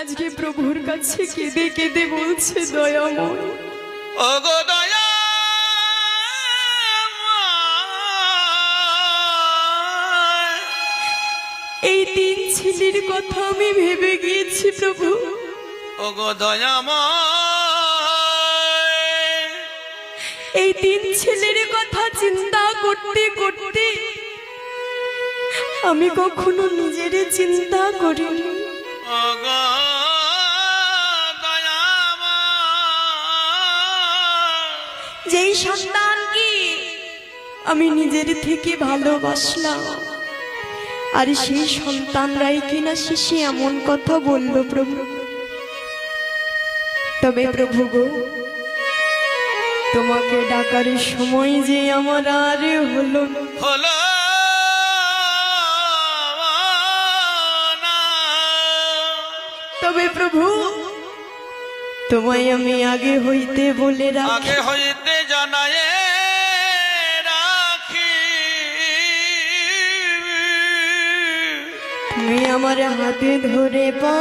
আজকে প্রভুর কাছে কেঁদে কেঁদে বলছে দয়াময়, ওগো দয়া এই তিন ছেলের কথা আমি ভেবে গিয়েছি প্রভু। ওগো দয়াময়, এই তিন ছেলের কথা চিন্তা করতে করতে আমি কখনো নিজের চিন্তা করিনি। ওগো দয়াময়, যেই সন্তানকে আমি নিজের থেকে ভালোবাসলাম, আর সেই সন্তানরাই কিনা শেষে এমন কথা বলল প্রভু। তবে প্রভু গো, তোমাকে ডাকার সময় যে আমার আর হলো না। হলো না। তবে প্রভু, তোমায় আমি আগে হইতে বলে রাখি, আগে হইতে জানায় রাখি, তুমি আমার হাতে ধরে পা